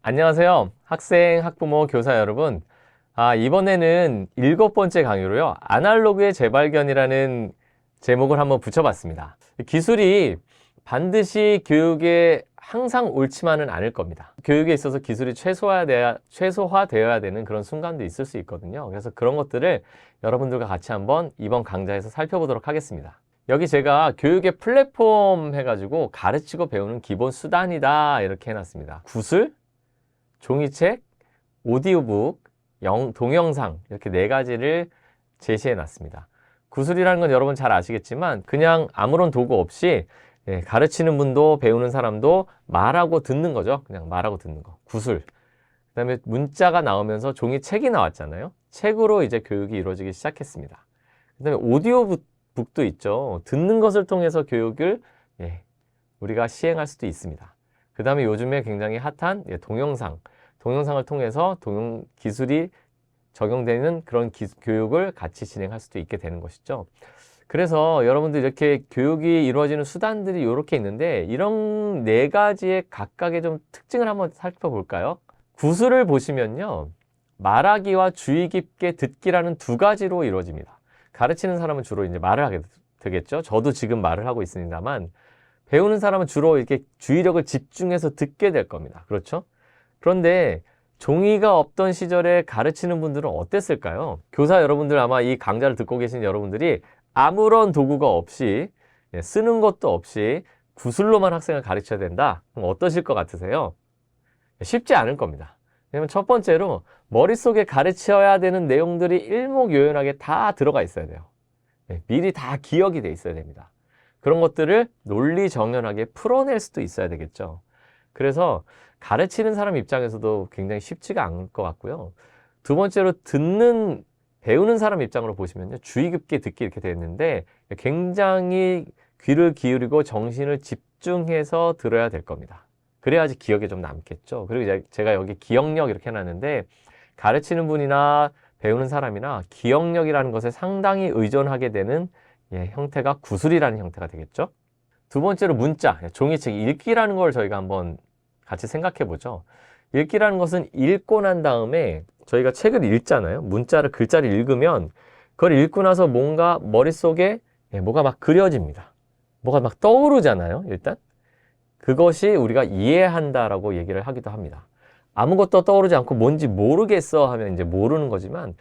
안녕하세요. 학생, 학부모, 교사 여러분. 이번에는 7번째 강의로요. 아날로그의 재발견이라는 제목을 한번 붙여봤습니다. 기술이 반드시 교육에 항상 옳지만은 않을 겁니다. 교육에 있어서 기술이 최소화되어야 되는 그런 순간도 있을 수 있거든요. 그래서 그런 것들을 여러분들과 같이 한번 이번 강좌에서 살펴보도록 하겠습니다. 여기 제가 교육의 플랫폼 해가지고 가르치고 배우는 기본 수단이다 이렇게 해놨습니다. 구슬, 종이책, 오디오북, 동영상 이렇게 4가지를 제시해 놨습니다. 구슬이라는 건 여러분 잘 아시겠지만 그냥 아무런 도구 없이 가르치는 분도 배우는 사람도 말하고 듣는 거죠. 그냥 말하고 듣는 거. 구슬. 그 다음에 문자가 나오면서 종이책이 나왔잖아요. 책으로 이제 교육이 이루어지기 시작했습니다. 그 다음에 오디오북도 있죠. 듣는 것을 통해서 교육을 우리가 시행할 수도 있습니다. 그 다음에 요즘에 굉장히 핫한 동영상을 통해서 기술이 적용되는 그런 교육을 같이 진행할 수도 있게 되는 것이죠. 그래서 여러분들 이렇게 교육이 이루어지는 수단들이 이렇게 있는데 이런 4가지의 각각의 좀 특징을 한번 살펴볼까요? 구슬을 보시면요. 말하기와 주의 깊게 듣기라는 2가지로 이루어집니다. 가르치는 사람은 주로 이제 말을 하게 되겠죠. 저도 지금 말을 하고 있습니다만 배우는 사람은 주로 이렇게 주의력을 집중해서 듣게 될 겁니다. 그렇죠? 그런데 종이가 없던 시절에 가르치는 분들은 어땠을까요? 교사 여러분들 아마 이 강좌를 듣고 계신 여러분들이 아무런 도구가 없이 쓰는 것도 없이 구슬로만 학생을 가르쳐야 된다? 그럼 어떠실 것 같으세요? 쉽지 않을 겁니다. 왜냐면 첫 번째로 머릿속에 가르쳐야 되는 내용들이 일목요연하게 다 들어가 있어야 돼요. 미리 다 기억이 돼 있어야 됩니다. 그런 것들을 논리정연하게 풀어낼 수도 있어야 되겠죠. 그래서 가르치는 사람 입장에서도 굉장히 쉽지가 않을 것 같고요. 2번째로 배우는 사람 입장으로 보시면요. 주의 깊게 듣기 이렇게 되어 있는데 굉장히 귀를 기울이고 정신을 집중해서 들어야 될 겁니다. 그래야지 기억에 좀 남겠죠. 그리고 이제 제가 여기 기억력 이렇게 해놨는데 가르치는 분이나 배우는 사람이나 기억력이라는 것에 상당히 의존하게 되는 형태가 구슬이라는 형태가 되겠죠. 2번째로 문자, 종이책 읽기라는 걸 저희가 한번 같이 생각해 보죠. 읽기라는 것은 읽고 난 다음에 저희가 책을 읽잖아요. 글자를 읽으면 그걸 읽고 나서 뭔가 머릿속에 뭐가 막 그려집니다. 뭐가 막 떠오르잖아요. 일단 그것이 우리가 이해한다라고 얘기를 하기도 합니다. 아무것도 떠오르지 않고 뭔지 모르겠어 하면 이제 모르는 거지만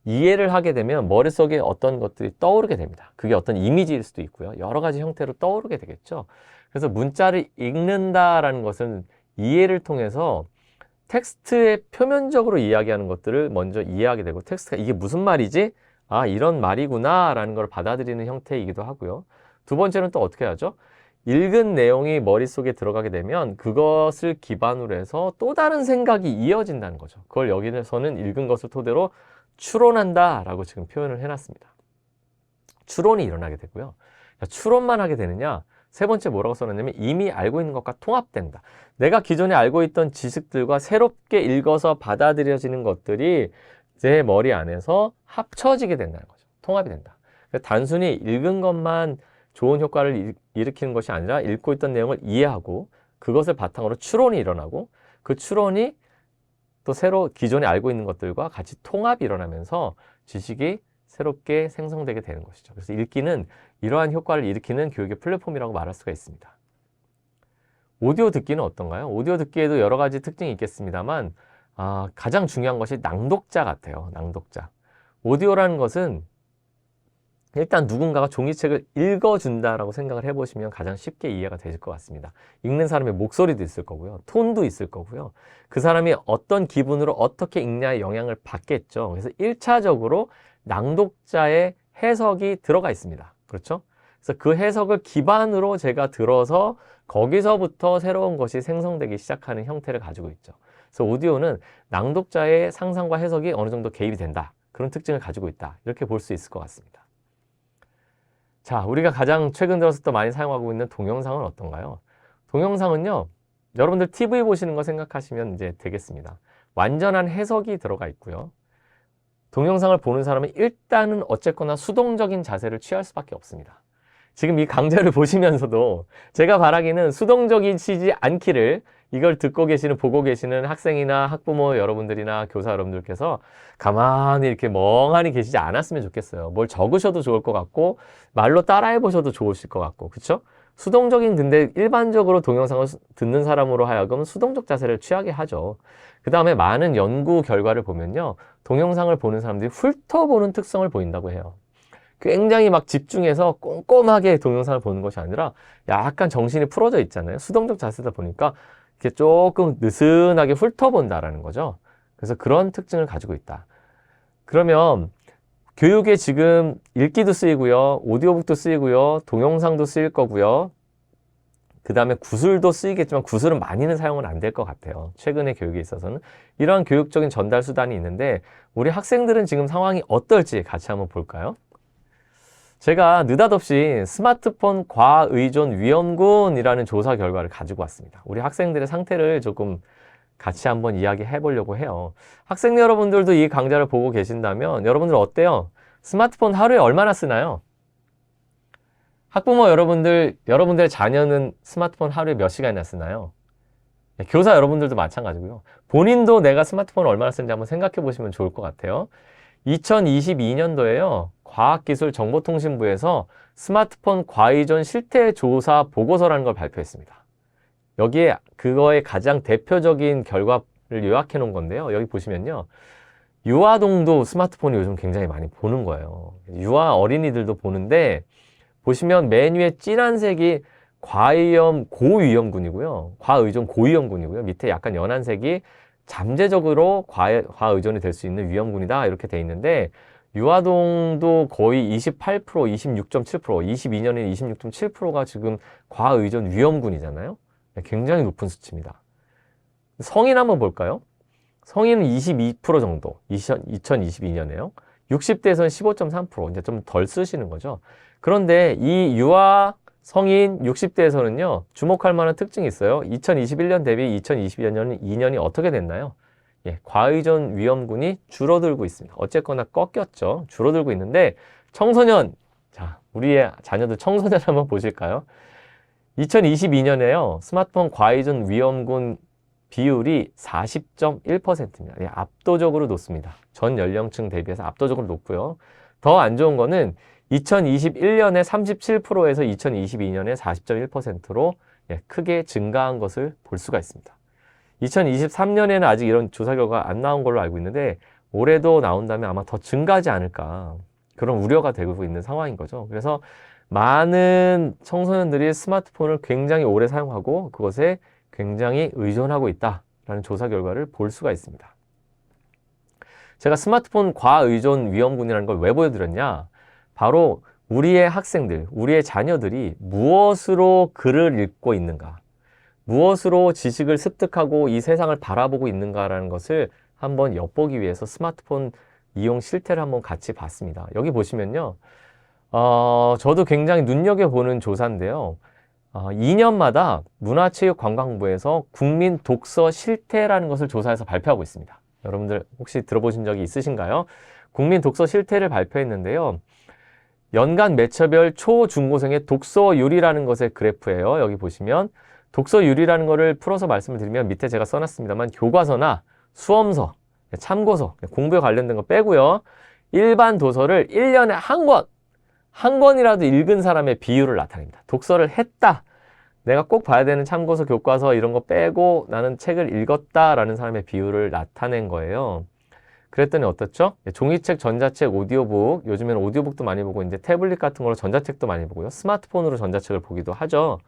이해를 하게 되면 머릿속에 어떤 것들이 떠오르게 됩니다. 그게 어떤 이미지일 수도 있고요. 여러 가지 형태로 떠오르게 되겠죠. 그래서 문자를 읽는다라는 것은 이해를 통해서 텍스트에 표면적으로 이야기하는 것들을 먼저 이해하게 되고 텍스트가 이게 무슨 말이지? 이런 말이구나 라는 걸 받아들이는 형태이기도 하고요. 2번째는 또 어떻게 하죠? 읽은 내용이 머릿속에 들어가게 되면 그것을 기반으로 해서 또 다른 생각이 이어진다는 거죠. 그걸 여기서는 읽은 것을 토대로 추론한다 라고 지금 표현을 해놨습니다. 추론이 일어나게 되고요. 추론만 하게 되느냐? 3번째 뭐라고 써놨냐면 이미 알고 있는 것과 통합된다. 내가 기존에 알고 있던 지식들과 새롭게 읽어서 받아들여지는 것들이 제 머리 안에서 합쳐지게 된다는 거죠. 통합이 된다. 단순히 읽은 것만 좋은 효과를 일으키는 것이 아니라 읽고 있던 내용을 이해하고 그것을 바탕으로 추론이 일어나고 그 추론이 또 새로 기존에 알고 있는 것들과 같이 통합이 일어나면서 지식이 새롭게 생성되게 되는 것이죠. 그래서 읽기는 이러한 효과를 일으키는 교육의 플랫폼이라고 말할 수가 있습니다. 오디오 듣기는 어떤가요? 오디오 듣기에도 여러 가지 특징이 있겠습니다만 가장 중요한 것이 낭독자 같아요. 낭독자. 오디오라는 것은 일단 누군가가 종이책을 읽어준다라고 생각을 해보시면 가장 쉽게 이해가 되실 것 같습니다. 읽는 사람의 목소리도 있을 거고요. 톤도 있을 거고요. 그 사람이 어떤 기분으로 어떻게 읽냐에 영향을 받겠죠. 그래서 1차적으로 낭독자의 해석이 들어가 있습니다. 그렇죠? 그래서 그 해석을 기반으로 제가 들어서 거기서부터 새로운 것이 생성되기 시작하는 형태를 가지고 있죠. 그래서 오디오는 낭독자의 상상과 해석이 어느 정도 개입이 된다. 그런 특징을 가지고 있다. 이렇게 볼 수 있을 것 같습니다. 자, 우리가 가장 최근 들어서 또 많이 사용하고 있는 동영상은 어떤가요? 동영상은요, 여러분들 TV 보시는 거 생각하시면 이제 되겠습니다. 완전한 해석이 들어가 있고요. 동영상을 보는 사람은 일단은 어쨌거나 수동적인 자세를 취할 수밖에 없습니다. 지금 이 강좌를 보시면서도 제가 바라기는 수동적이시지 않기를 이걸 듣고 계시는, 보고 계시는 학생이나 학부모 여러분들이나 교사 여러분들께서 가만히 이렇게 멍하니 계시지 않았으면 좋겠어요. 뭘 적으셔도 좋을 것 같고, 말로 따라해 보셔도 좋으실 것 같고, 그쵸? 수동적인, 근데 일반적으로 동영상을 듣는 사람으로 하여금 수동적 자세를 취하게 하죠. 그 다음에 많은 연구 결과를 보면요, 동영상을 보는 사람들이 훑어보는 특성을 보인다고 해요. 굉장히 막 집중해서 꼼꼼하게 동영상을 보는 것이 아니라 약간 정신이 풀어져 있잖아요. 수동적 자세다 보니까 이렇게 조금 느슨하게 훑어본다라는 거죠. 그래서 그런 특징을 가지고 있다. 그러면 교육에 지금 읽기도 쓰이고요, 오디오북도 쓰이고요, 동영상도 쓰일 거고요. 그 다음에 구슬도 쓰이겠지만 구슬은 많이는 사용은 안 될 것 같아요. 최근의 교육에 있어서는. 이러한 교육적인 전달 수단이 있는데 우리 학생들은 지금 상황이 어떨지 같이 한번 볼까요? 제가 느닷없이 스마트폰 과의존 위험군이라는 조사 결과를 가지고 왔습니다. 우리 학생들의 상태를 조금 같이 한번 이야기해 보려고 해요. 학생 여러분들도 이 강좌를 보고 계신다면 여러분들 어때요? 스마트폰 하루에 얼마나 쓰나요? 학부모 여러분들, 여러분들의 자녀는 스마트폰 하루에 몇 시간이나 쓰나요? 교사 여러분들도 마찬가지고요. 본인도 내가 스마트폰을 얼마나 쓰는지 한번 생각해 보시면 좋을 것 같아요. 2022년도에요. 과학기술정보통신부에서 스마트폰 과의존 실태조사 보고서라는 걸 발표했습니다. 여기에 그거의 가장 대표적인 결과를 요약해 놓은 건데요. 여기 보시면요. 유아동도 스마트폰을 요즘 굉장히 많이 보는 거예요. 유아 어린이들도 보는데 보시면 맨 위에 진한 색이 과위험 고위험군이고요. 과의존 고위험군이고요. 밑에 약간 연한 색이 잠재적으로 과의존이 될 수 있는 위험군이다 이렇게 돼 있는데 유아동도 거의 28%, 26.7%, 22년에 26.7%가 지금 과의존 위험군이잖아요. 굉장히 높은 수치입니다. 성인 한번 볼까요? 성인은 22% 정도, 2022년에요. 60대에서는 15.3%, 이제 좀 덜 쓰시는 거죠. 그런데 이 유아 성인 60대에서는요, 주목할 만한 특징이 있어요. 2021년 대비 2022년이 어떻게 됐나요? 예, 과의존 위험군이 줄어들고 있습니다. 어쨌거나 꺾였죠. 줄어들고 있는데, 청소년, 자, 우리의 자녀들 청소년 한번 보실까요? 2022년에요, 스마트폰 과의존 위험군 비율이 40.1%입니다. 예, 압도적으로 높습니다. 전 연령층 대비해서 압도적으로 높고요. 더 안 좋은 거는 2021년에 37%에서 2022년에 40.1%로 크게 증가한 것을 볼 수가 있습니다. 2023년에는 아직 이런 조사 결과가 안 나온 걸로 알고 있는데 올해도 나온다면 아마 더 증가하지 않을까 그런 우려가 되고 있는 상황인 거죠. 그래서 많은 청소년들이 스마트폰을 굉장히 오래 사용하고 그것에 굉장히 의존하고 있다라는 조사 결과를 볼 수가 있습니다. 제가 스마트폰 과의존 위험군이라는 걸 왜 보여드렸냐? 바로 우리의 학생들, 우리의 자녀들이 무엇으로 글을 읽고 있는가, 무엇으로 지식을 습득하고 이 세상을 바라보고 있는가라는 것을 한번 엿보기 위해서 스마트폰 이용 실태를 한번 같이 봤습니다. 여기 보시면요. 저도 굉장히 눈여겨보는 조사인데요. 2년마다 문화체육관광부에서 국민 독서 실태라는 것을 조사해서 발표하고 있습니다. 여러분들 혹시 들어보신 적이 있으신가요? 국민 독서 실태를 발표했는데요. 연간 매처별 초, 중고생의 독서율이라는 것의 그래프예요. 여기 보시면 독서율이라는 것을 풀어서 말씀을 드리면 밑에 제가 써놨습니다만 교과서나 수험서, 참고서, 공부에 관련된 거 빼고요. 일반 도서를 1년에 한 권이라도 읽은 사람의 비율을 나타냅니다. 독서를 했다. 내가 꼭 봐야 되는 참고서, 교과서 이런 거 빼고 나는 책을 읽었다라는 사람의 비율을 나타낸 거예요. 그랬더니 어떻죠? 종이책, 전자책, 오디오북, 요즘에는 오디오북도 많이 보고 이제 태블릿 같은 걸로 전자책도 많이 보고요. 스마트폰으로 전자책을 보기도 하죠.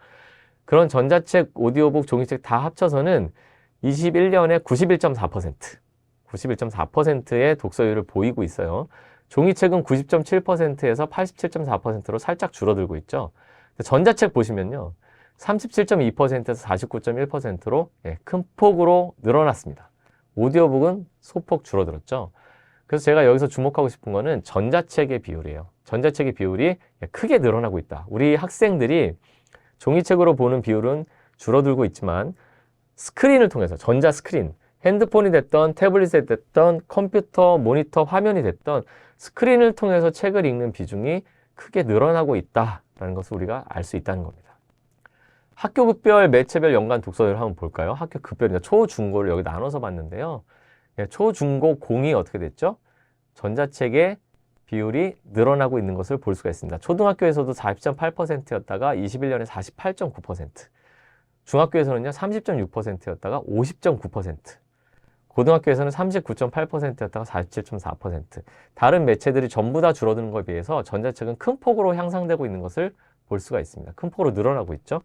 그런 전자책, 오디오북, 종이책 다 합쳐서는 21년에 91.4%, 91.4%의 독서율을 보이고 있어요. 종이책은 90.7%에서 87.4%로 살짝 줄어들고 있죠. 전자책 보시면요. 37.2%에서 49.1%로 큰 폭으로 늘어났습니다. 오디오북은 소폭 줄어들었죠. 그래서 제가 여기서 주목하고 싶은 거는 전자책의 비율이에요. 전자책의 비율이 크게 늘어나고 있다. 우리 학생들이 종이책으로 보는 비율은 줄어들고 있지만 스크린을 통해서, 전자 스크린, 핸드폰이 됐던 태블릿이 됐던 컴퓨터, 모니터, 화면이 됐던 스크린을 통해서 책을 읽는 비중이 크게 늘어나고 있다라는 것을 우리가 알 수 있다는 겁니다. 학교 급별, 매체별 연간 독서를 한번 볼까요? 학교 급별이나 초, 중, 고를 여기 나눠서 봤는데요. 예, 초, 중, 고, 공이 어떻게 됐죠? 전자책의 비율이 늘어나고 있는 것을 볼 수가 있습니다. 초등학교에서도 40.8%였다가 21년에 48.9%, 중학교에서는요 30.6%였다가 50.9%, 고등학교에서는 39.8%였다가 47.4%. 다른 매체들이 전부 다 줄어드는 것에 비해서 전자책은 큰 폭으로 향상되고 있는 것을 볼 수가 있습니다. 큰 폭으로 늘어나고 있죠.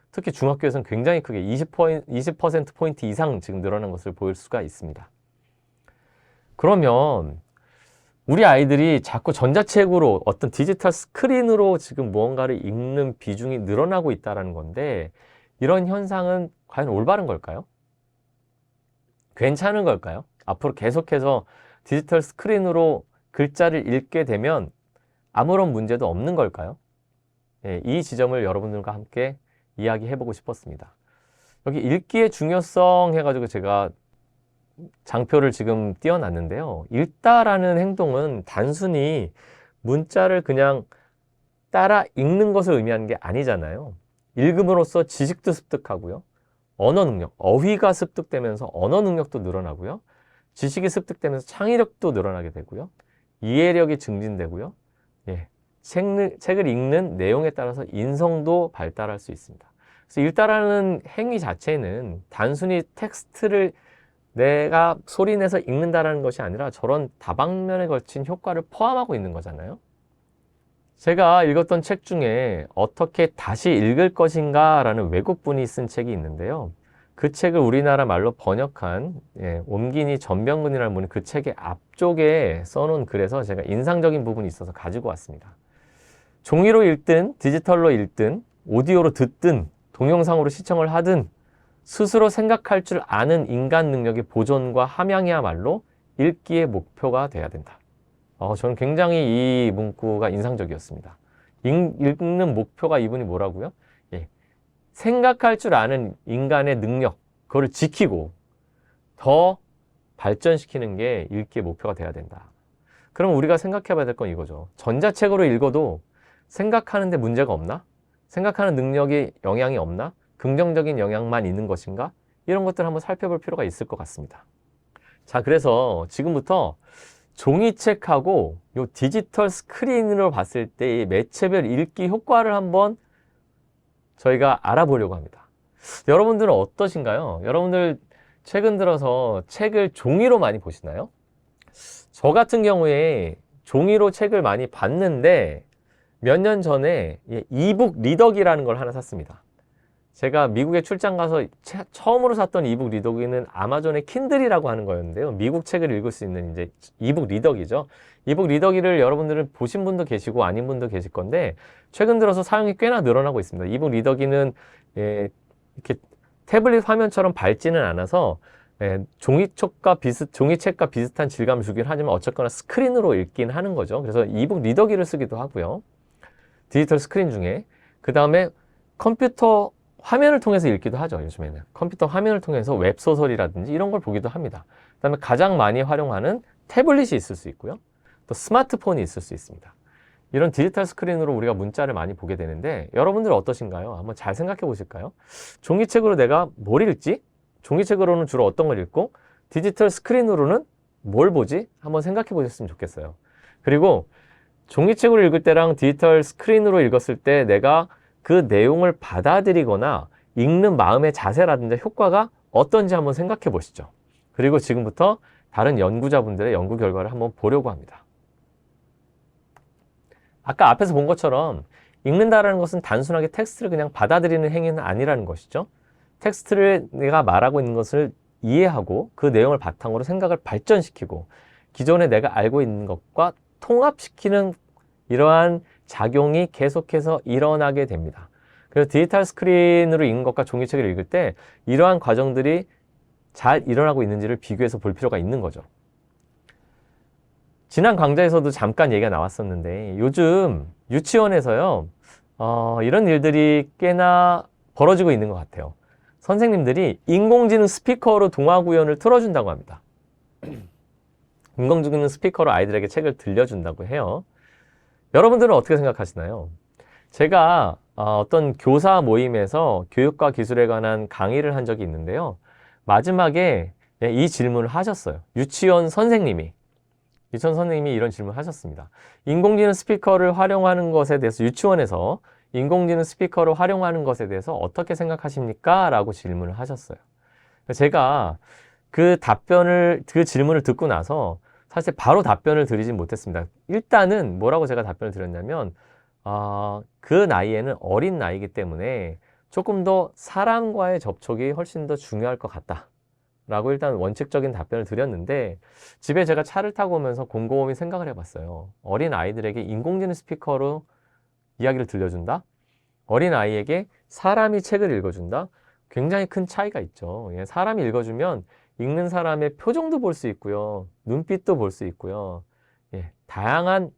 특히 중학교에서는 굉장히 크게 20%포인트 이상 지금 늘어난 것을 볼 수가 있습니다. 그러면 우리 아이들이 자꾸 전자책으로 어떤 디지털 스크린으로 지금 무언가를 읽는 비중이 늘어나고 있다는 건데, 이런 현상은 과연 올바른 걸까요? 괜찮은 걸까요? 앞으로 계속해서 디지털 스크린으로 글자를 읽게 되면 아무런 문제도 없는 걸까요? 예, 이 지점을 여러분들과 함께 이야기해보고 싶었습니다. 여기 읽기의 중요성 해가지고 제가 장표를 지금 띄워놨는데요. 읽다라는 행동은 단순히 문자를 그냥 따라 읽는 것을 의미하는 게 아니잖아요. 읽음으로써 지식도 습득하고요. 언어 능력, 어휘가 습득되면서 언어 능력도 늘어나고요. 지식이 습득되면서 창의력도 늘어나게 되고요. 이해력이 증진되고요. 예, 책을 읽는 내용에 따라서 인성도 발달할 수 있습니다. 그래서 읽다라는 행위 자체는 단순히 텍스트를 내가 소리내서 읽는다라는 것이 아니라 저런 다방면에 걸친 효과를 포함하고 있는 거잖아요. 제가 읽었던 책 중에 어떻게 다시 읽을 것인가 라는 외국분이 쓴 책이 있는데요. 그 책을 우리나라 말로 번역한 옴기니 전병근이라는 분이 그 책의 앞쪽에 써놓은 글에서 제가 인상적인 부분이 있어서 가지고 왔습니다. 종이로 읽든 디지털로 읽든 오디오로 듣든 동영상으로 시청을 하든 스스로 생각할 줄 아는 인간 능력의 보존과 함양이야말로 읽기의 목표가 돼야 된다. 저는 굉장히 이 문구가 인상적이었습니다. 읽는 목표가 이분이 뭐라고요? 예, 생각할 줄 아는 인간의 능력, 그거를 지키고 더 발전시키는 게 읽기의 목표가 돼야 된다. 그럼 우리가 생각해 봐야 될 건 이거죠. 전자책으로 읽어도 생각하는데 문제가 없나? 생각하는 능력이 영향이 없나? 긍정적인 영향만 있는 것인가? 이런 것들을 한번 살펴볼 필요가 있을 것 같습니다. 자, 그래서 지금부터 종이책하고 요 디지털 스크린으로 봤을 때 이 매체별 읽기 효과를 한번 저희가 알아보려고 합니다. 여러분들은 어떠신가요? 여러분들 최근 들어서 책을 종이로 많이 보시나요? 저 같은 경우에 종이로 책을 많이 봤는데 몇 년 전에 이북 리더기라는 걸 하나 샀습니다. 제가 미국에 출장 가서 처음으로 샀던 이북 리더기는 아마존의 킨들이라고 하는 거였는데요. 미국 책을 읽을 수 있는 이제 이북 리더기죠. 이북 리더기를 여러분들은 보신 분도 계시고 아닌 분도 계실 건데 최근 들어서 사용이 꽤나 늘어나고 있습니다. 이북 리더기는 이렇게 태블릿 화면처럼 밝지는 않아서 종이책과 비슷한 질감을 주긴 하지만 어쨌거나 스크린으로 읽긴 하는 거죠. 그래서 이북 리더기를 쓰기도 하고요. 디지털 스크린 중에. 그 다음에 컴퓨터 화면을 통해서 읽기도 하죠. 요즘에는 컴퓨터 화면을 통해서 웹소설이라든지 이런 걸 보기도 합니다. 그 다음에 가장 많이 활용하는 태블릿이 있을 수 있고요. 또 스마트폰이 있을 수 있습니다. 이런 디지털 스크린으로 우리가 문자를 많이 보게 되는데 여러분들 어떠신가요? 한번 잘 생각해 보실까요? 종이책으로 내가 뭘 읽지? 종이책으로는 주로 어떤 걸 읽고 디지털 스크린으로는 뭘 보지? 한번 생각해 보셨으면 좋겠어요. 그리고 종이책으로 읽을 때랑 디지털 스크린으로 읽었을 때 내가 그 내용을 받아들이거나 읽는 마음의 자세라든지 효과가 어떤지 한번 생각해 보시죠. 그리고 지금부터 다른 연구자분들의 연구 결과를 한번 보려고 합니다. 아까 앞에서 본 것처럼 읽는다라는 것은 단순하게 텍스트를 그냥 받아들이는 행위는 아니라는 것이죠. 텍스트를 내가 말하고 있는 것을 이해하고 그 내용을 바탕으로 생각을 발전시키고 기존에 내가 알고 있는 것과 통합시키는 이러한 작용이 계속해서 일어나게 됩니다. 그래서 디지털 스크린으로 읽는 것과 종이책을 읽을 때 이러한 과정들이 잘 일어나고 있는지를 비교해서 볼 필요가 있는 거죠. 지난 강좌에서도 잠깐 얘기가 나왔었는데 요즘 유치원에서요 이런 일들이 꽤나 벌어지고 있는 것 같아요. 선생님들이 인공지능 스피커로 동화 구연을 틀어준다고 합니다. 인공지능 스피커로 아이들에게 책을 들려준다고 해요. 여러분들은 어떻게 생각하시나요? 제가 어떤 교사 모임에서 교육과 기술에 관한 강의를 한 적이 있는데요. 마지막에 이 질문을 하셨어요. 유치원 선생님이 이런 질문을 하셨습니다. 인공지능 스피커를 활용하는 것에 대해서 유치원에서 인공지능 스피커를 활용하는 것에 대해서 어떻게 생각하십니까? 라고 질문을 하셨어요. 제가 그 질문을 듣고 나서 사실 바로 답변을 드리진 못했습니다. 일단은 뭐라고 제가 답변을 드렸냐면, 그 나이에는 어린 나이이기 때문에 조금 더 사람과의 접촉이 훨씬 더 중요할 것 같다. 라고 일단 원칙적인 답변을 드렸는데, 집에 제가 차를 타고 오면서 곰곰이 생각을 해봤어요. 어린 아이들에게 인공지능 스피커로 이야기를 들려준다? 어린 아이에게 사람이 책을 읽어준다? 굉장히 큰 차이가 있죠. 사람이 읽어주면 읽는 사람의 표정도 볼 수 있고요. 눈빛도 볼 수 있고요. 다양한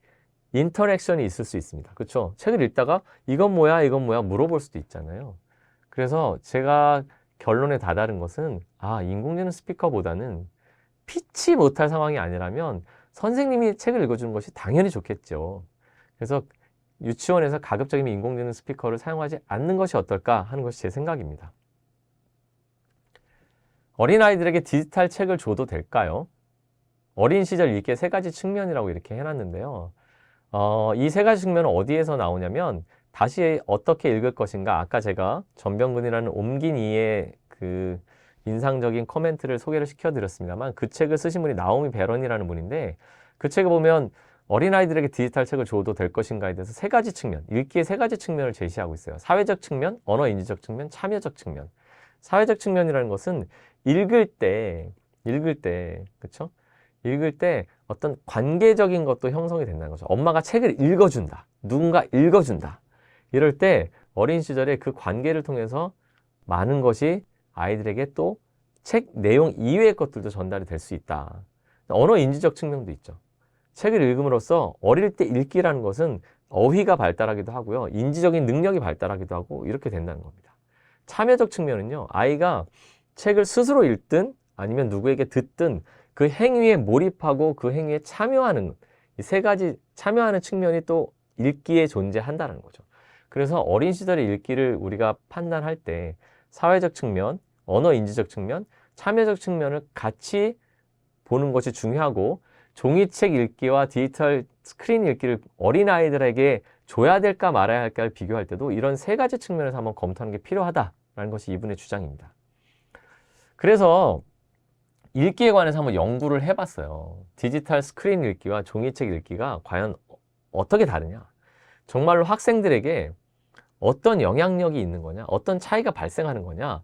인터랙션이 있을 수 있습니다. 그렇죠? 책을 읽다가 이건 뭐야, 이건 뭐야 물어볼 수도 있잖아요. 그래서 제가 결론에 다다른 것은 인공지능 스피커보다는 피치 못할 상황이 아니라면 선생님이 책을 읽어주는 것이 당연히 좋겠죠. 그래서 유치원에서 가급적이면 인공지능 스피커를 사용하지 않는 것이 어떨까 하는 것이 제 생각입니다. 어린아이들에게 디지털 책을 줘도 될까요? 어린 시절 읽기의 세 가지 측면이라고 이렇게 해놨는데요. 이 세 가지 측면은 어디에서 나오냐면 다시 어떻게 읽을 것인가, 아까 제가 전병근이라는 옮긴 이의 그 인상적인 코멘트를 소개를 시켜드렸습니다만, 그 책을 쓰신 분이 나오미 베런이라는 분인데, 그 책을 보면 어린아이들에게 디지털 책을 줘도 될 것인가에 대해서 세 가지 측면, 읽기의 세 가지 측면을 제시하고 있어요. 사회적 측면, 언어인지적 측면, 참여적 측면. 사회적 측면이라는 것은 읽을 때, 그쵸? 읽을 때 어떤 관계적인 것도 형성이 된다는 거죠. 엄마가 책을 읽어준다. 누군가 읽어준다. 이럴 때 어린 시절에 그 관계를 통해서 많은 것이 아이들에게 또 책 내용 이외의 것들도 전달이 될 수 있다. 언어인지적 측면도 있죠. 책을 읽음으로써 어릴 때 읽기라는 것은 어휘가 발달하기도 하고요. 인지적인 능력이 발달하기도 하고 이렇게 된다는 겁니다. 참여적 측면은요. 아이가 책을 스스로 읽든 아니면 누구에게 듣든 그 행위에 몰입하고 그 행위에 참여하는, 이 세 가지 참여하는 측면이 또 읽기에 존재한다는 거죠. 그래서 어린 시절의 읽기를 우리가 판단할 때 사회적 측면, 언어인지적 측면, 참여적 측면을 같이 보는 것이 중요하고, 종이책 읽기와 디지털 스크린 읽기를 어린아이들에게 줘야 될까 말아야 할까를 비교할 때도 이런 세 가지 측면에서 한번 검토하는 게 필요하다라는 것이 이분의 주장입니다. 그래서 읽기에 관해서 한번 연구를 해봤어요. 디지털 스크린 읽기와 종이책 읽기가 과연 어떻게 다르냐? 정말로 학생들에게 어떤 영향력이 있는 거냐? 어떤 차이가 발생하는 거냐?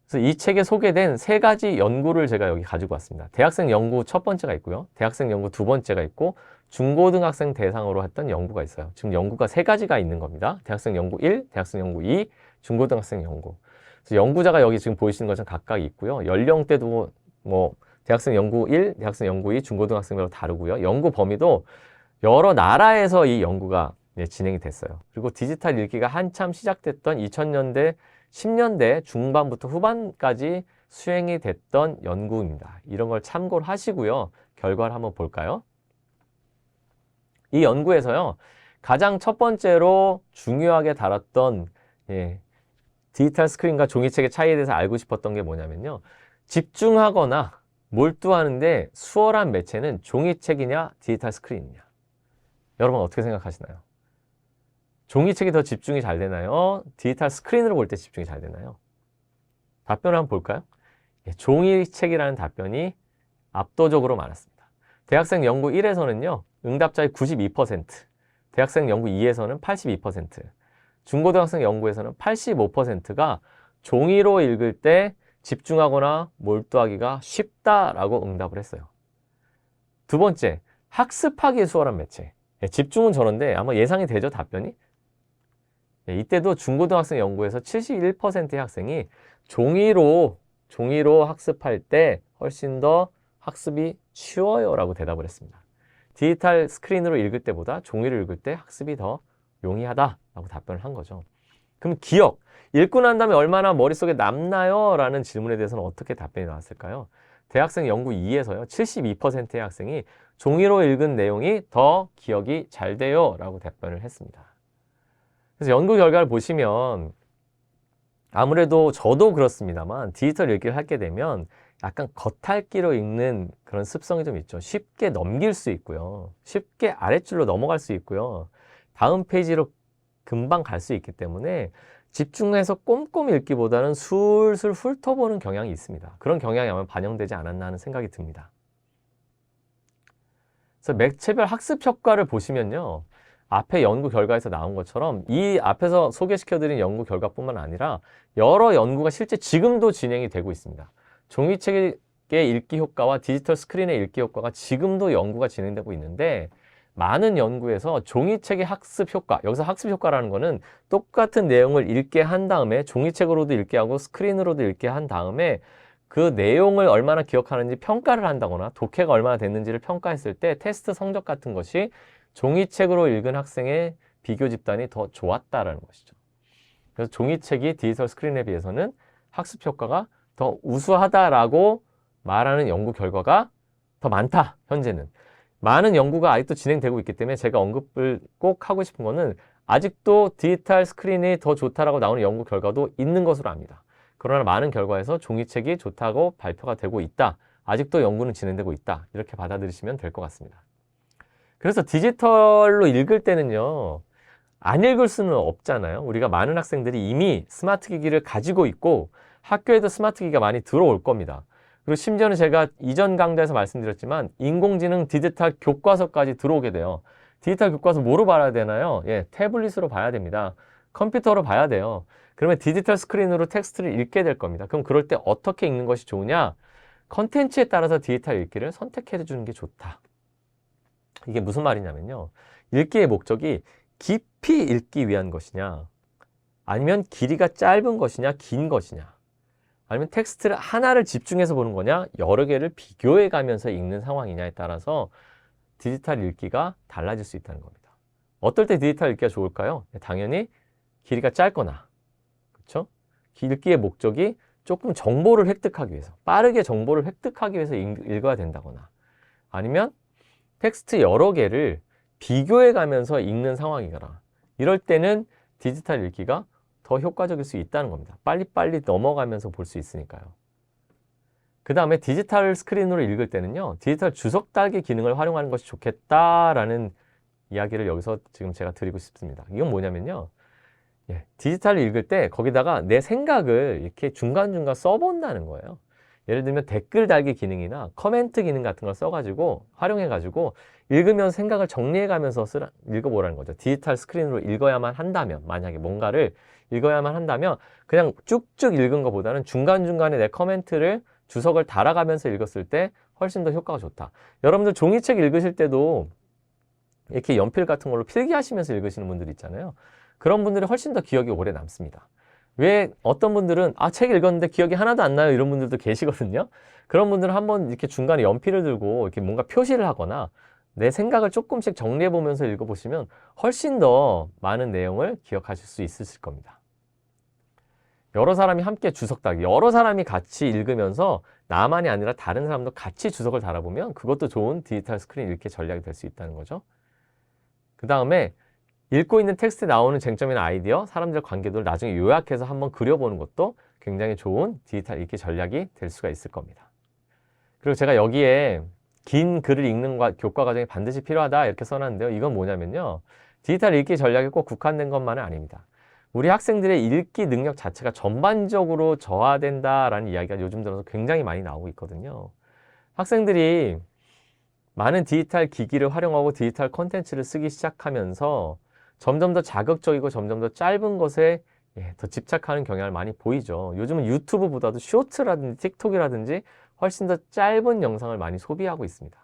그래서 이 책에 소개된 세 가지 연구를 제가 여기 가지고 왔습니다. 대학생 연구 첫 번째가 있고요. 대학생 연구 두 번째가 있고, 중고등학생 대상으로 했던 연구가 있어요. 지금 연구가 세 가지가 있는 겁니다. 대학생 연구 1, 대학생 연구 2, 중고등학생 연구. 그래서 연구자가 여기 지금 보이시는 것처럼 각각 있고요. 연령대도 대학생 연구 1, 대학생 연구 2, 중고등학생별로 다르고요. 연구 범위도 여러 나라에서 이 연구가 진행이 됐어요. 그리고 디지털 읽기가 한참 시작됐던 2000년대, 10년대 중반부터 후반까지 수행이 됐던 연구입니다. 이런 걸 참고를 하시고요. 결과를 한번 볼까요? 이 연구에서요. 가장 첫 번째로 중요하게 다뤘던 디지털 스크린과 종이책의 차이에 대해서 알고 싶었던 게 뭐냐면요. 집중하거나 몰두하는데 수월한 매체는 종이책이냐 디지털 스크린이냐. 여러분 어떻게 생각하시나요? 종이책이 더 집중이 잘 되나요? 디지털 스크린으로 볼 때 집중이 잘 되나요? 답변을 한번 볼까요? 종이책이라는 답변이 압도적으로 많았습니다. 대학생 연구 1에서는요. 응답자의 92%, 대학생 연구 2에서는 82%, 중고등학생 연구에서는 85%가 종이로 읽을 때 집중하거나 몰두하기가 쉽다라고 응답을 했어요. 두 번째, 학습하기 수월한 매체. 집중은 저런데 아마 예상이 되죠, 답변이? 이때도 중고등학생 연구에서 71%의 학생이 종이로 학습할 때 훨씬 더 학습이 쉬워요 라고 대답을 했습니다. 디지털 스크린으로 읽을 때보다 종이로 읽을 때 학습이 더 용이하다 라고 답변을 한 거죠. 그럼 기억, 읽고 난 다음에 얼마나 머릿속에 남나요? 라는 질문에 대해서는 어떻게 답변이 나왔을까요? 대학생 연구 2에서요 72%의 학생이 종이로 읽은 내용이 더 기억이 잘 돼요 라고 답변을 했습니다. 그래서 연구 결과를 보시면 아무래도 저도 그렇습니다만 디지털 읽기를 하게 되면 약간 겉핥기로 읽는 그런 습성이 좀 있죠. 쉽게 넘길 수 있고요. 쉽게 아랫줄로 넘어갈 수 있고요. 다음 페이지로 금방 갈 수 있기 때문에 집중해서 꼼꼼히 읽기보다는 술술 훑어보는 경향이 있습니다. 그런 경향이 아마 반영되지 않았나 하는 생각이 듭니다. 그래서 매체별 학습 효과를 보시면요. 앞에 연구 결과에서 나온 것처럼 이 앞에서 소개시켜드린 연구 결과뿐만 아니라 여러 연구가 실제 지금도 진행이 되고 있습니다. 종이책의 읽기 효과와 디지털 스크린의 읽기 효과가 지금도 연구가 진행되고 있는데 많은 연구에서 종이책의 학습 효과, 여기서 학습 효과라는 거는 똑같은 내용을 읽게 한 다음에 종이책으로도 읽게 하고 스크린으로도 읽게 한 다음에 그 내용을 얼마나 기억하는지 평가를 한다거나 독해가 얼마나 됐는지를 평가했을 때 테스트 성적 같은 것이 종이책으로 읽은 학생의 비교 집단이 더 좋았다라는 것이죠. 그래서 종이책이 디지털 스크린에 비해서는 학습 효과가 더 우수하다라고 말하는 연구 결과가 더 많다, 현재는. 많은 연구가 아직도 진행되고 있기 때문에 제가 언급을 꼭 하고 싶은 거는 아직도 디지털 스크린이 더 좋다라고 나오는 연구 결과도 있는 것으로 압니다. 그러나 많은 결과에서 종이책이 좋다고 발표가 되고 있다. 아직도 연구는 진행되고 있다. 이렇게 받아들이시면 될 것 같습니다. 그래서 디지털로 읽을 때는요. 안 읽을 수는 없잖아요. 우리가 많은 학생들이 이미 스마트 기기를 가지고 있고 학교에도 스마트 기기가 많이 들어올 겁니다. 그리고 심지어는 제가 이전 강좌에서 말씀드렸지만 인공지능 디지털 교과서까지 들어오게 돼요. 디지털 교과서 뭐로 봐야 되나요? 예, 태블릿으로 봐야 됩니다. 컴퓨터로 봐야 돼요. 그러면 디지털 스크린으로 텍스트를 읽게 될 겁니다. 그럼 그럴 때 어떻게 읽는 것이 좋으냐? 컨텐츠에 따라서 디지털 읽기를 선택해 주는 게 좋다. 이게 무슨 말이냐면요. 읽기의 목적이 깊이 읽기 위한 것이냐, 아니면 길이가 짧은 것이냐, 긴 것이냐, 아니면 텍스트를 하나를 집중해서 보는 거냐, 여러 개를 비교해 가면서 읽는 상황이냐에 따라서 디지털 읽기가 달라질 수 있다는 겁니다. 어떨 때 디지털 읽기가 좋을까요? 당연히 길이가 짧거나, 그렇죠? 읽기의 목적이 조금 정보를 획득하기 위해서, 빠르게 정보를 획득하기 위해서 읽어야 된다거나, 아니면 텍스트 여러 개를 비교해 가면서 읽는 상황이거나, 이럴 때는 디지털 읽기가 더 효과적일 수 있다는 겁니다. 빨리빨리 넘어가면서 볼 수 있으니까요. 그 다음에 디지털 스크린으로 읽을 때는요. 디지털 주석 달기 기능을 활용하는 것이 좋겠다라는 이야기를 여기서 지금 제가 드리고 싶습니다. 이건 뭐냐면요. 예, 디지털을 읽을 때 거기다가 내 생각을 이렇게 중간중간 써본다는 거예요. 예를 들면 댓글 달기 기능이나 커멘트 기능 같은 걸 써가지고 활용해가지고 읽으면 생각을 정리해가면서 읽어보라는 거죠. 디지털 스크린으로 읽어야만 한다면, 만약에 뭔가를 읽어야만 한다면 그냥 쭉쭉 읽은 것보다는 중간중간에 내 커멘트를 주석을 달아가면서 읽었을 때 훨씬 더 효과가 좋다. 여러분들 종이책 읽으실 때도 이렇게 연필 같은 걸로 필기하시면서 읽으시는 분들 있잖아요. 그런 분들이 훨씬 더 기억이 오래 남습니다. 왜 어떤 분들은 책 읽었는데 기억이 하나도 안 나요, 이런 분들도 계시거든요. 그런 분들은 한번 이렇게 중간에 연필을 들고 이렇게 뭔가 표시를 하거나 내 생각을 조금씩 정리해 보면서 읽어보시면 훨씬 더 많은 내용을 기억하실 수 있으실 겁니다. 여러 사람이 함께 주석 달기, 여러 사람이 같이 읽으면서 나만이 아니라 다른 사람도 같이 주석을 달아보면 그것도 좋은 디지털 스크린 읽기 전략이 될 수 있다는 거죠. 그 다음에 읽고 있는 텍스트에 나오는 쟁점이나 아이디어, 사람들의 관계도를 나중에 요약해서 한번 그려보는 것도 굉장히 좋은 디지털 읽기 전략이 될 수가 있을 겁니다. 그리고 제가 여기에 긴 글을 읽는 교과 과정이 반드시 필요하다 이렇게 써놨는데요. 이건 뭐냐면요. 디지털 읽기 전략이 꼭 국한된 것만은 아닙니다. 우리 학생들의 읽기 능력 자체가 전반적으로 저하된다라는 이야기가 요즘 들어서 굉장히 많이 나오고 있거든요. 학생들이 많은 디지털 기기를 활용하고 디지털 콘텐츠를 쓰기 시작하면서 점점 더 자극적이고 점점 더 짧은 것에 더 집착하는 경향을 많이 보이죠. 요즘은 유튜브보다도 쇼츠라든지 틱톡이라든지 훨씬 더 짧은 영상을 많이 소비하고 있습니다.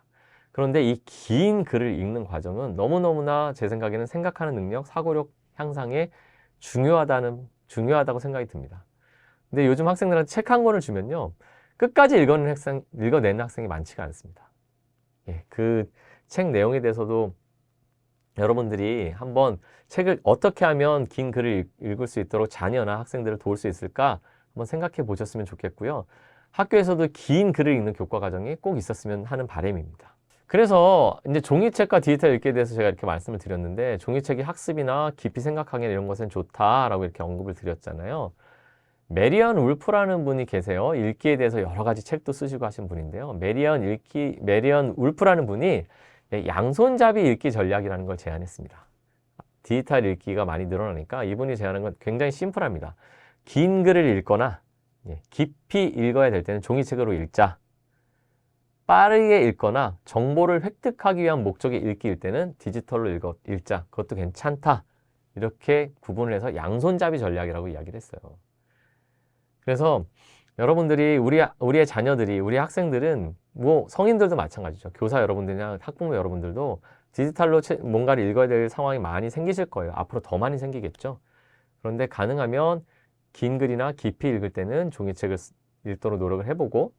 그런데 이 긴 글을 읽는 과정은 너무너무나 제 생각에는 생각하는 능력, 사고력 향상에 중요하다고 생각이 듭니다. 근데 요즘 학생들한테 책 한 권을 주면요. 끝까지 읽어내는 학생이 많지가 않습니다. 그 책 내용에 대해서도 여러분들이 한번 책을 어떻게 하면 긴 글을 읽을 수 있도록 자녀나 학생들을 도울 수 있을까 한번 생각해 보셨으면 좋겠고요. 학교에서도 긴 글을 읽는 교과 과정이 꼭 있었으면 하는 바람입니다. 그래서 이제 종이책과 디지털 읽기에 대해서 제가 이렇게 말씀을 드렸는데 종이책이 학습이나 깊이 생각하기 이런 것은 좋다라고 이렇게 언급을 드렸잖아요. 메리언 울프라는 분이 계세요. 읽기에 대해서 여러 가지 책도 쓰시고 하신 분인데요. 메리언 울프라는 분이 양손잡이 읽기 전략이라는 걸 제안했습니다. 디지털 읽기가 많이 늘어나니까 이분이 제안한 건 굉장히 심플합니다. 긴 글을 읽거나 깊이 읽어야 될 때는 종이책으로 읽자. 빠르게 읽거나 정보를 획득하기 위한 목적의 읽기일 때는 디지털로 읽자. 그것도 괜찮다. 이렇게 구분을 해서 양손잡이 전략이라고 이야기를 했어요. 그래서 여러분들이 우리의 자녀들이 우리 학생들은 뭐 성인들도 마찬가지죠. 교사 여러분들이나 학부모 여러분들도 디지털로 뭔가를 읽어야 될 상황이 많이 생기실 거예요. 앞으로 더 많이 생기겠죠. 그런데 가능하면 긴 글이나 깊이 읽을 때는 종이책을 읽도록 노력을 해보고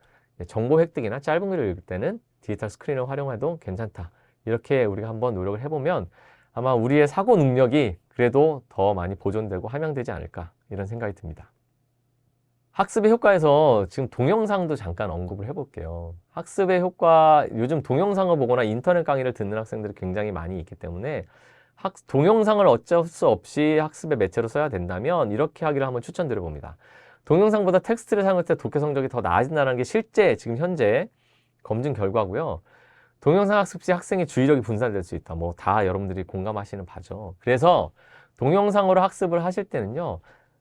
정보 획득이나 짧은 글을 읽을 때는 디지털 스크린을 활용해도 괜찮다. 이렇게 우리가 한번 노력을 해보면 아마 우리의 사고 능력이 그래도 더 많이 보존되고 함양되지 않을까 이런 생각이 듭니다. 학습의 효과에서 지금 동영상도 잠깐 언급을 해볼게요. 학습의 효과, 요즘 동영상을 보거나 인터넷 강의를 듣는 학생들이 굉장히 많이 있기 때문에 동영상을 어쩔 수 없이 학습의 매체로 써야 된다면 이렇게 하기를 한번 추천드려 봅니다. 동영상보다 텍스트를 사용할 때 독해 성적이 더 나아진다는 게 실제 지금 현재 검증 결과고요. 동영상 학습 시 학생의 주의력이 분산될 수 있다. 뭐 다 여러분들이 공감하시는 바죠. 그래서 동영상으로 학습을 하실 때는요.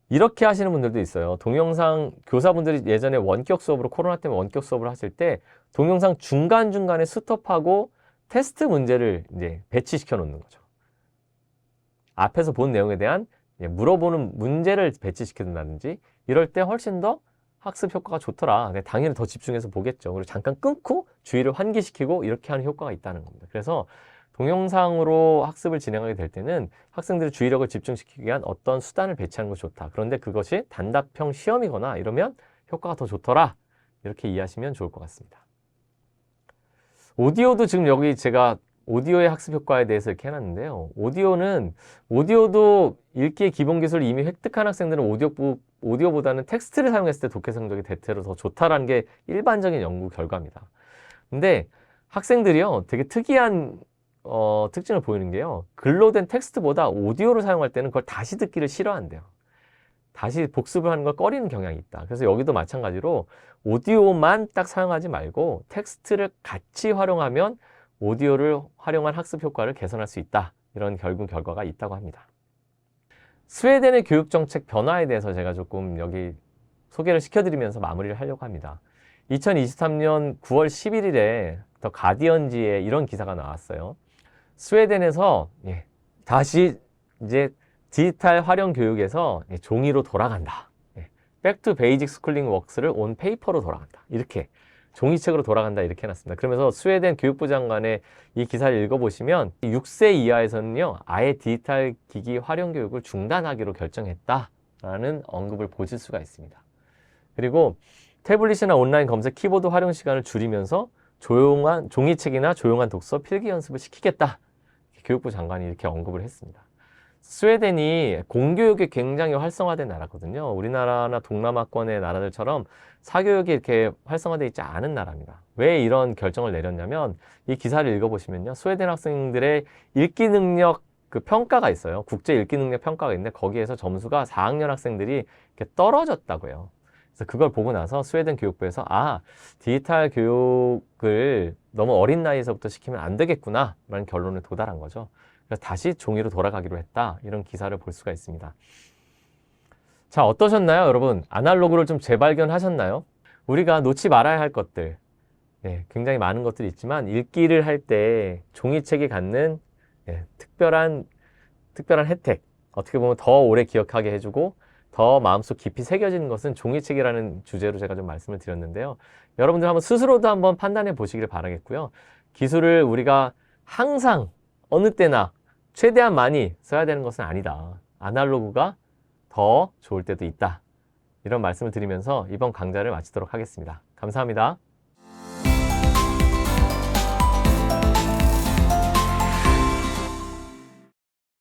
이렇게 하시는 분들도 있어요. 동영상 교사분들이 예전에 원격 수업으로 코로나 때문에 원격 수업을 하실 때 동영상 중간중간에 스톱하고 테스트 문제를 이제 배치시켜 놓는 거죠. 앞에서 본 내용에 대한 물어보는 문제를 배치시켜 둔다든지 이럴 때 훨씬 더 학습 효과가 좋더라. 당연히 더 집중해서 보겠죠. 그리고 잠깐 끊고 주의를 환기시키고 이렇게 하는 효과가 있다는 겁니다. 그래서 동영상으로 학습을 진행하게 될 때는 학생들의 주의력을 집중시키기 위한 어떤 수단을 배치하는 것이 좋다. 그런데 그것이 단답형 시험이거나 이러면 효과가 더 좋더라. 이렇게 이해하시면 좋을 것 같습니다. 오디오도 지금 여기 제가 오디오의 학습 효과에 대해서 이렇게 해놨는데요. 오디오도 읽기의 기본 기술을 이미 획득한 학생들은 오디오보다는 텍스트를 사용했을 때 독해 성적이 대체로 더 좋다라는 게 일반적인 연구 결과입니다. 근데 학생들이요, 되게 특이한 특징을 보이는 게요. 글로 된 텍스트보다 오디오를 사용할 때는 그걸 다시 듣기를 싫어한대요. 다시 복습을 하는 걸 꺼리는 경향이 있다. 그래서 여기도 마찬가지로 오디오만 딱 사용하지 말고 텍스트를 같이 활용하면 오디오를 활용한 학습 효과를 개선할 수 있다. 이런 결과가 있다고 합니다. 스웨덴의 교육정책 변화에 대해서 제가 조금 여기 소개를 시켜드리면서 마무리를 하려고 합니다. 2023년 9월 11일에 더 가디언지에 이런 기사가 나왔어요. 스웨덴에서 다시 이제 디지털 활용 교육에서 종이로 돌아간다. Back to Basic Schooling Works를 온 페이퍼로 돌아간다. 이렇게 종이책으로 돌아간다 이렇게 해놨습니다. 그러면서 스웨덴 교육부 장관의 이 기사를 읽어보시면 6세 이하에서는요 아예 디지털 기기 활용 교육을 중단하기로 결정했다라는 언급을 보실 수가 있습니다. 그리고 태블릿이나 온라인 검색 키보드 활용 시간을 줄이면서 조용한 종이책이나 조용한 독서 필기 연습을 시키겠다. 교육부 장관이 이렇게 언급을 했습니다. 스웨덴이 공교육이 굉장히 활성화된 나라거든요. 우리나라나 동남아권의 나라들처럼 사교육이 이렇게 활성화되어 있지 않은 나라입니다. 왜 이런 결정을 내렸냐면 이 기사를 읽어보시면요. 스웨덴 학생들의 읽기 능력 그 평가가 있어요. 국제 읽기 능력 평가가 있는데 거기에서 점수가 4학년 학생들이 이렇게 떨어졌다고요. 그래서 그걸 보고 나서 스웨덴 교육부에서 디지털 교육을 너무 어린 나이에서부터 시키면 안 되겠구나 라는 결론에 도달한 거죠. 그래서 다시 종이로 돌아가기로 했다. 이런 기사를 볼 수가 있습니다. 자, 어떠셨나요, 여러분? 아날로그를 좀 재발견하셨나요? 우리가 놓지 말아야 할 것들, 굉장히 많은 것들이 있지만 읽기를 할 때 종이책이 갖는 특별한 혜택, 어떻게 보면 더 오래 기억하게 해주고 더 마음속 깊이 새겨지는 것은 종이책이라는 주제로 제가 좀 말씀을 드렸는데요. 여러분들 한번 스스로도 한번 판단해 보시기를 바라겠고요. 기술을 우리가 항상 어느 때나 최대한 많이 써야 되는 것은 아니다. 아날로그가 더 좋을 때도 있다. 이런 말씀을 드리면서 이번 강좌를 마치도록 하겠습니다. 감사합니다.